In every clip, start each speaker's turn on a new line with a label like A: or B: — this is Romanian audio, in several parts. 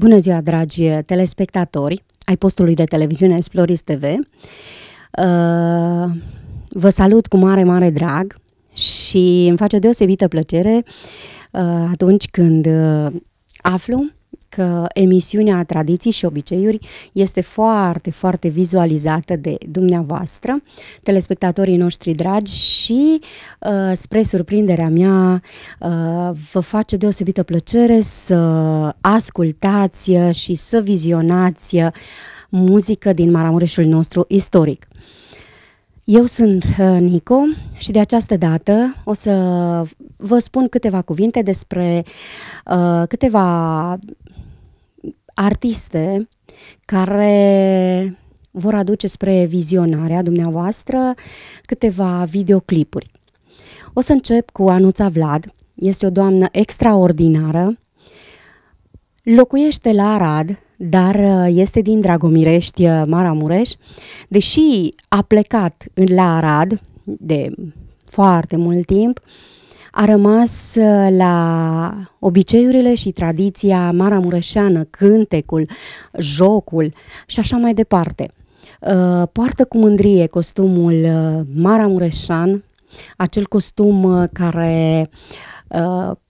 A: Bună ziua, dragi telespectatori ai postului de televiziune Exploris TV. Vă salut cu mare, mare drag și îmi face o deosebită plăcere atunci când aflu că emisiunea Tradiții și Obiceiuri este foarte, foarte vizualizată de dumneavoastră, telespectatorii noștri dragi, și spre surprinderea mea vă face deosebită plăcere să ascultați și să vizionați muzică din Maramureșul nostru istoric. Eu sunt Nico și de această dată o să vă spun câteva cuvinte despre câteva artiste care vor aduce spre vizionarea dumneavoastră câteva videoclipuri. O să încep cu Anuța Vlad. Este o doamnă extraordinară, locuiește la Arad, dar este din Dragomirești, Maramureș. Deși a plecat la Arad de foarte mult timp, a rămas la obiceiurile și tradiția maramureșeană, cântecul, jocul și așa mai departe. Poartă cu mândrie costumul maramureșan, acel costum care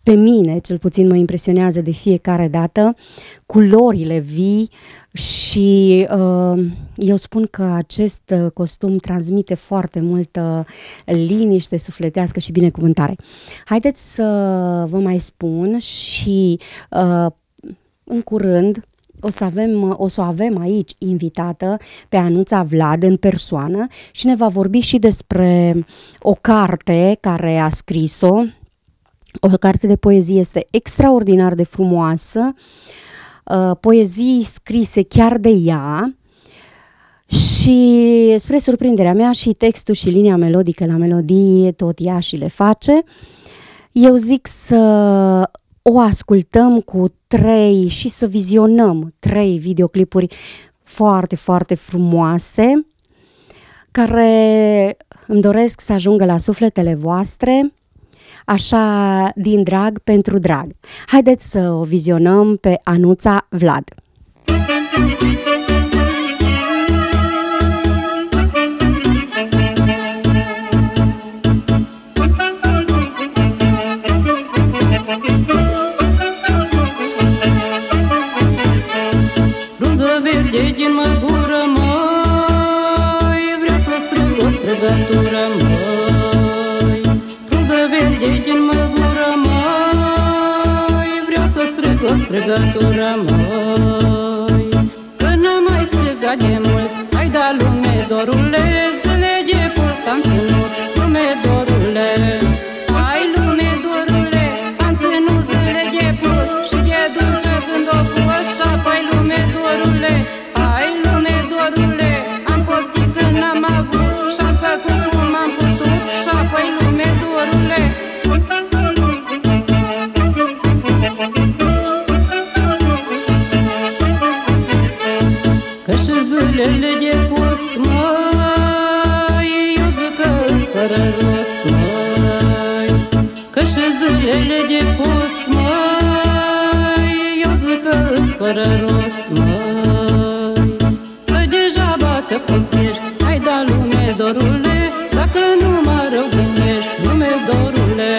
A: pe mine cel puțin mă impresionează de fiecare dată, culorile vii și eu spun că acest costum transmite foarte multă liniște sufletească și binecuvântare. Haideți să vă mai spun și în curând o să avem aici invitată pe Anuța Vlad în persoană și ne va vorbi și despre o carte care a scris-o. O carte de poezie, este extraordinar de frumoasă, poezii scrise chiar de ea și, spre surprinderea mea, și textul și linia melodică la melodie tot ea și le face. Eu zic să o ascultăm cu 3 și să vizionăm 3 videoclipuri foarte, foarte frumoase care îmi doresc să ajungă la sufletele voastre, așa din drag pentru drag. Haideți să o vizionăm pe Anuța Vlad.
B: Frunză verde din măgură, măi, vreau să strâng o străgătură, măi. Din măgură, măi, vreau să strâng o strigătură, măi, că n-am mai strigat de mult. Hai da lume, dorule, zile de post am ținut, lume, dorule. Hai lume, dorule, am ținut zile de post și de dulce când o fost șapa-i lume, dorule. Hai lume, dorule, am postit când n-am avut și-am făcut cum am putut șapa-i lume, dorule. Că și zilele de post, măi, eu zic că-s fără rost, măi. Că și zilele de post, măi, eu zic că-s fără rost, măi. Că deja bate postești, hai da lume, dorule, dacă nu mă rău gândești, lume, dorule.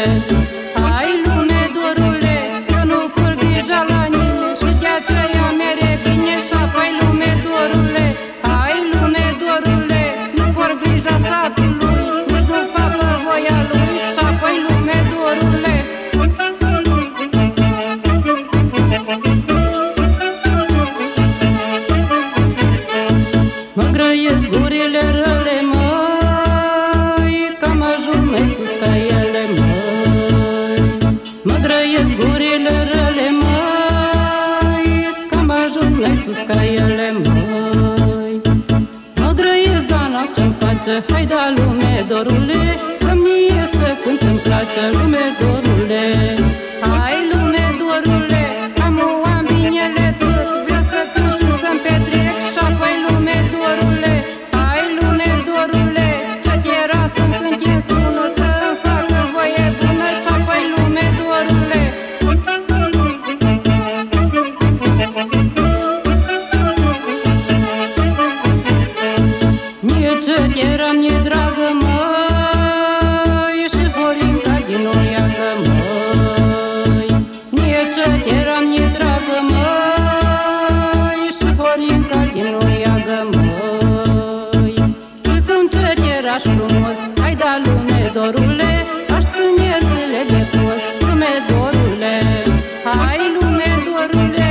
B: Hai lume, dorule, eu nu pur grija la nimeni și de aceea mere bine șapa-i lume, dorule. Hai lume, dorule, nu por grija satului, nici nu facă voia lui, șapa-i lume, dorule. Mă grăiesc gurile răle, măi, că-am ajuns mai sus ca ele, măi. Mă grăiesc gurile răle, măi, că-am ajuns mai sus ca ele, măi. Mă grăiesc, dar n-am ce-mi face, hai da lume, dorule, că-mi mie să cânt îmi place, lume, dorule. Hai lume, dorule, am binele tot, vreau să cânt și să-mi petrec șapa-i lume, dorule. Hai lume, dorule, ce-ți era să-mi cânt e strună, să-mi facă voie bună șapa-i lume, dorule. Nici eram ni dragă, măi, și Horinca din Oiagă, măi. Nici eram ni dragă, măi, și Horinca din Oiagă, măi. Și când ce erași frumos, hai da lume, dorule, aș ține zile de post, lume, dorule. Hai lume, dorule,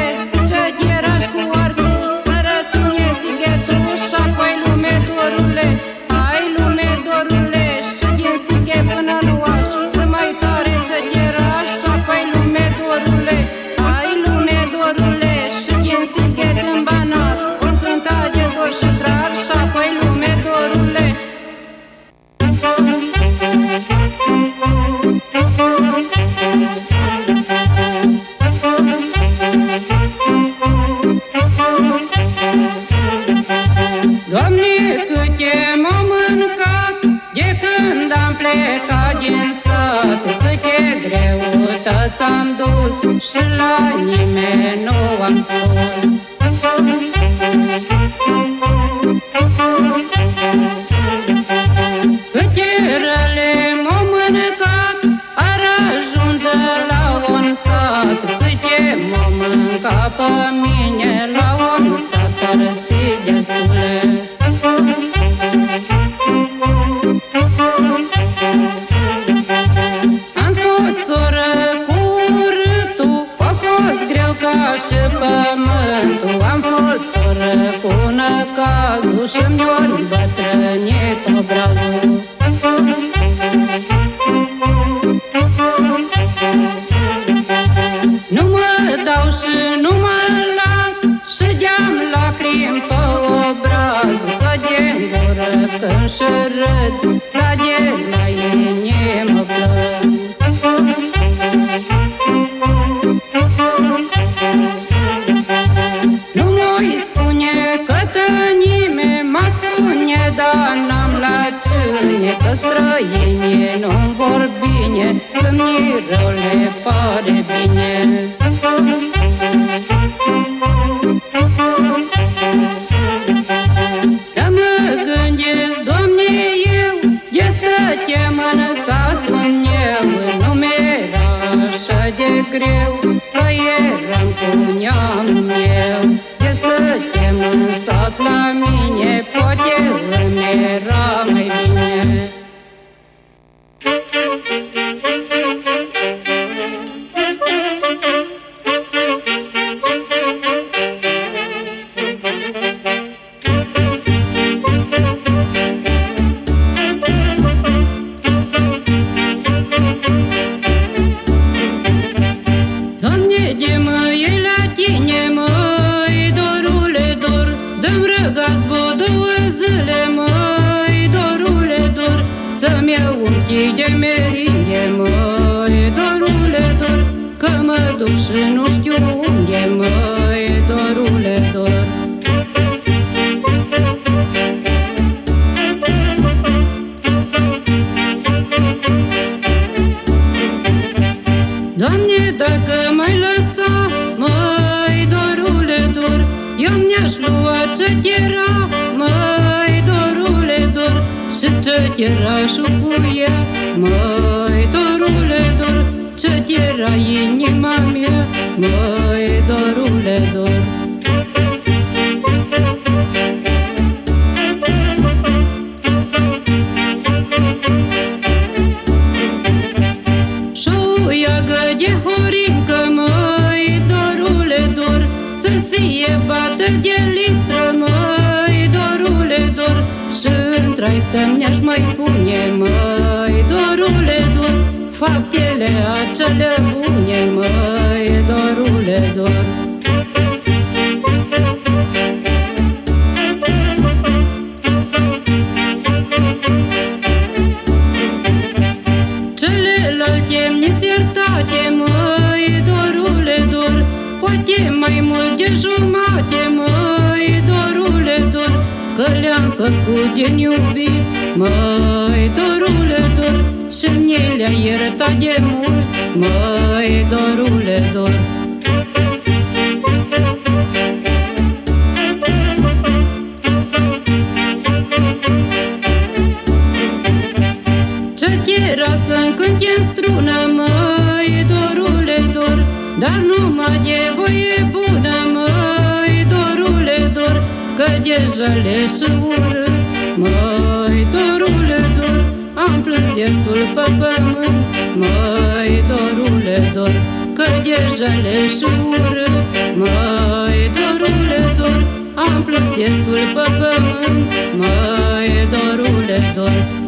B: ce erași cu arcul, să răsune sighetul și apoi lume, dorule. Hai lume, dorule, și din sighe până în oaș, să mai tare ce erași și apoi lume, dorule. Hai lume, dorule, și din sighe în Banat, un cântat de dor și drag și apoi lume, dorule. Doamne, câte m-am mâncat de când am plecat din sat, câte greutăți am dus și la nimeni nu am spus. Câte răle m-am mâncat ar ajunge la un sat, câte m-am mâncat pe mine la un sat ar fi destule. Am fost soră cu urâtul, a fost greu ca și pământul. Am fost soră cu năcazul și mi-a îmbătrânit obrazul. Nu mă dau și nu mă las și de-am lacrimi pe obraz, că de-n gură când și râd, ca de la inimă plâng. Nu mă-i spune cătănime, mă spune, dar n-am la cine, că străinii nu-mi vor bine, când mi rău le pare bine. Da mă gândesc, Doamne, eu de stăteam în satul meu, nu mi-era așa de greu, că eram cu neamul meu. De stăteam în sat la mine, poate îmi era mai bine. Doamne, de mâie la tine, măi, dorule, dor, dă-mi răgaz două zile, măi, dorule, dor, să-mi iau un chei de merinde, măi, dorule, dor, că mă duc și nu știu unde, măi, dorule, dor. Doamne, dacă m-ai lăsa, măi, dorule, dor, eu mi-aș lua ce-era, măi, dorule, dor, și ce-era-șul cu ea, măi, dorule, dor, ce-era inima mea, măi, dorule, dor. De Horincă, măi, dorule, dor, să-ție bată de litră, măi, dorule, dor, și-n trai stămni-aș mai pune, măi, dorule, dor, faptele acelea bune, măi, dorule, dor. Celelalte-mi sertate, măi, dorule, dor, poate mai mult de jumate, măi, dorule, dor, că le-am făcut din iubit, măi, dorule, dor, și mi le-a iertat de mult, măi, dorule, dor. să-mi cânti în strună, măi, dorule, dor, dar numai de voie bună, măi, dorule, dor, că de jale și urât, măi, dorule, dor, am plâns destul pe pământ, măi, dorule, dor, că de jale și urât, măi, dorule, dor, am plâns destul pe pământ, măi, dorule, dor.